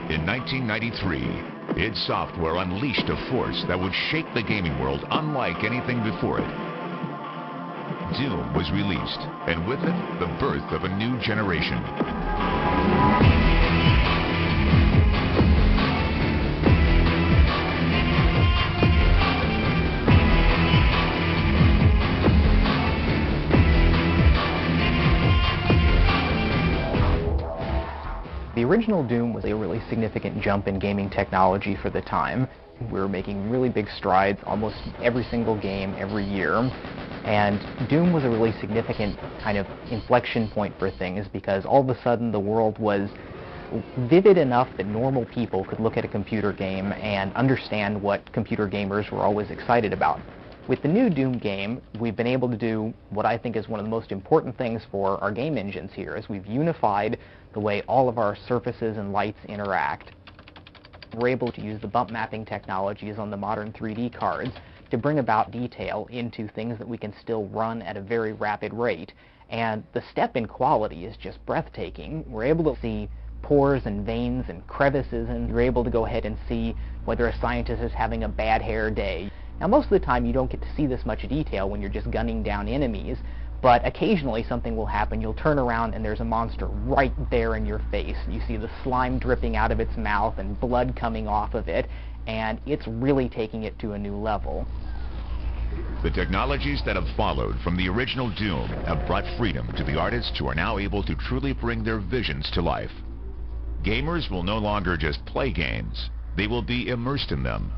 In 1993, id Software unleashed a force that would shake the gaming world unlike anything before it. Doom was released, and with it, the birth of a new generation. The original Doom was a really significant jump in gaming technology for the time. We were making really big strides almost every single game every year. And Doom was a really significant kind of inflection point for things because all of a sudden the world was vivid enough that normal people could look at a computer game and understand what computer gamers were always excited about. With the new Doom game, we've been able to do what I think is one of the most important things for our game engines here, is we've unified the way all of our surfaces and lights interact. We're able to use the bump mapping technologies on the modern 3D cards to bring about detail into things that we can still run at a very rapid rate. And the step in quality is just breathtaking. We're able to see pores and veins and crevices, and you're able to go ahead and see whether a scientist is having a bad hair day. Now, most of the time you don't get to see this much detail when you're just gunning down enemies, but occasionally something will happen. You'll turn around and there's a monster right there in your face. You see the slime dripping out of its mouth and blood coming off of it, and it's really taking it to a new level. The technologies that have followed from the original Doom have brought freedom to the artists who are now able to truly bring their visions to life. Gamers will no longer just play games, they will be immersed in them.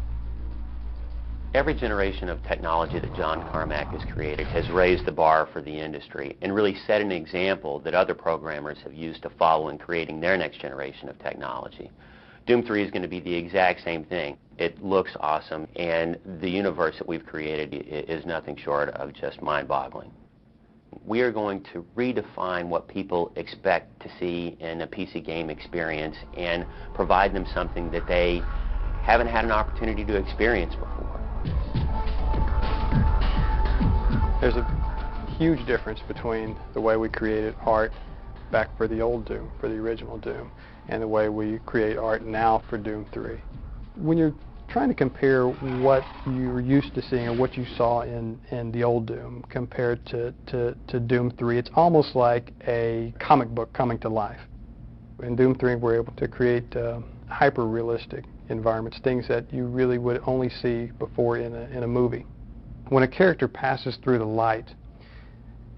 Every generation of technology that John Carmack has created has raised the bar for the industry and really set an example that other programmers have used to follow in creating their next generation of technology. Doom 3 is going to be the exact same thing. It looks awesome, and the universe that we've created is nothing short of just mind-boggling. We are going to redefine what people expect to see in a PC game experience and provide them something that they haven't had an opportunity to experience before. There's a huge difference between the way we created art back for the old Doom, for the original Doom, and the way we create art now for Doom 3. When you're trying to compare what you're used to seeing or what you saw in the old Doom compared to Doom 3, it's almost like a comic book coming to life. In Doom 3, we're able to create hyper-realistic environments, things that you really would only see before in a movie. When a character passes through the light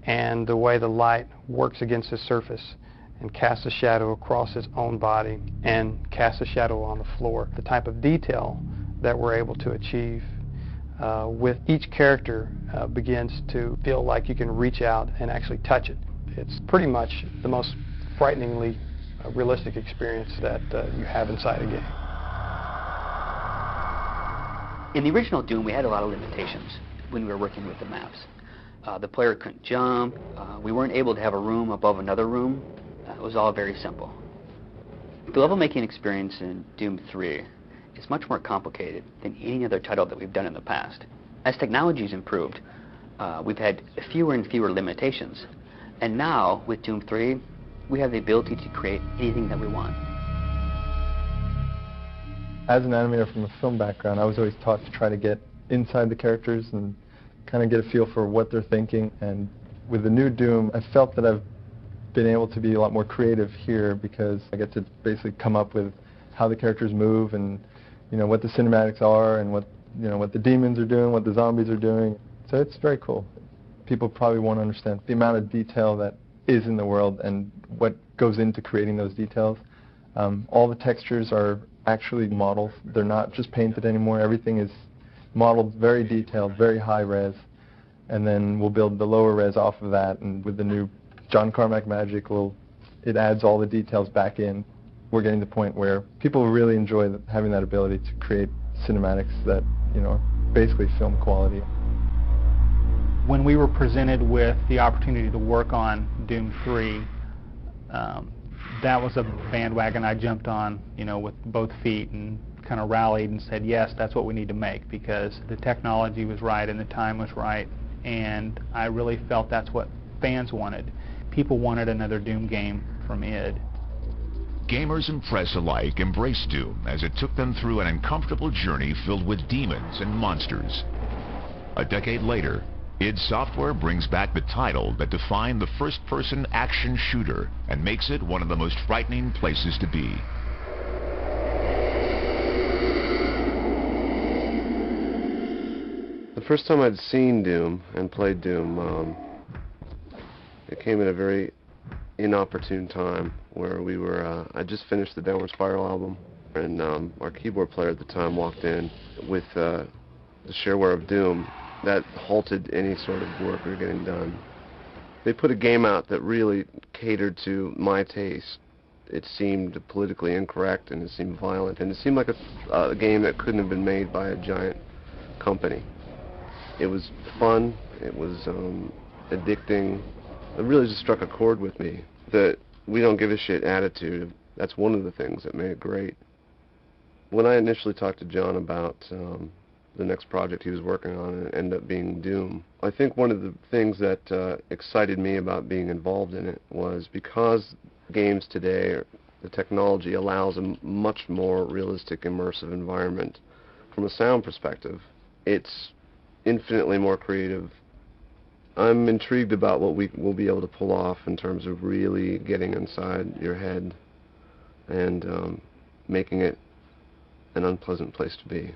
and the way the light works against the surface and casts a shadow across its own body and casts a shadow on the floor, the type of detail that we're able to achieve with each character begins to feel like you can reach out and actually touch it. It's pretty much the most frighteningly realistic experience that you have inside a game. In the original Doom, we had a lot of limitations when we were working with the maps. The player couldn't jump, we weren't able to have a room above another room. It was all very simple. The level making experience in Doom 3 is much more complicated than any other title that we've done in the past. As technology's improved, we've had fewer and fewer limitations. And now, with Doom 3, we have the ability to create anything that we want. As an animator from a film background, I was always taught to try to get inside the characters and kind of get a feel for what they're thinking. And with the new Doom, I felt that I've been able to be a lot more creative here because I get to basically come up with how the characters move and what the cinematics are and what the demons are doing, what the zombies are doing. So it's very cool. People probably won't understand the amount of detail that is in the world and what goes into creating those details. All the textures are actually models. They're not just painted anymore. Everything is modeled, very detailed, very high res, and then we'll build the lower res off of that, and with the new John Carmack magic, it adds all the details back in. We're getting to the point where people really enjoy having that ability to create cinematics that, are basically film quality. When we were presented with the opportunity to work on Doom 3, that was a bandwagon I jumped on, with both feet and kind of rallied and said, yes, that's what we need to make, because the technology was right and the time was right, and I really felt that's what fans wanted. People wanted another Doom game from id. Gamers and press alike embraced Doom as it took them through an uncomfortable journey filled with demons and monsters. A decade later, id Software brings back the title that defined the first-person action shooter and makes it one of the most frightening places to be. The first time I'd seen Doom and played Doom, it came at a very inopportune time where we were, I just finished the Downward Spiral album, and our keyboard player at the time walked in with the shareware of Doom. That halted any sort of work we were getting done. They put a game out that really catered to my taste. It seemed politically incorrect, and it seemed violent, and it seemed like a game that couldn't have been made by a giant company. It was fun, it was addicting. It really just struck a chord with me. The we don't give a shit attitude, that's one of the things that made it great. When I initially talked to John about the next project he was working on, and it ended up being Doom, I think one of the things that excited me about being involved in it was because games today, the technology allows a much more realistic, immersive environment. From a sound perspective, it's infinitely more creative. I'm intrigued about what we will be able to pull off in terms of really getting inside your head and making it an unpleasant place to be.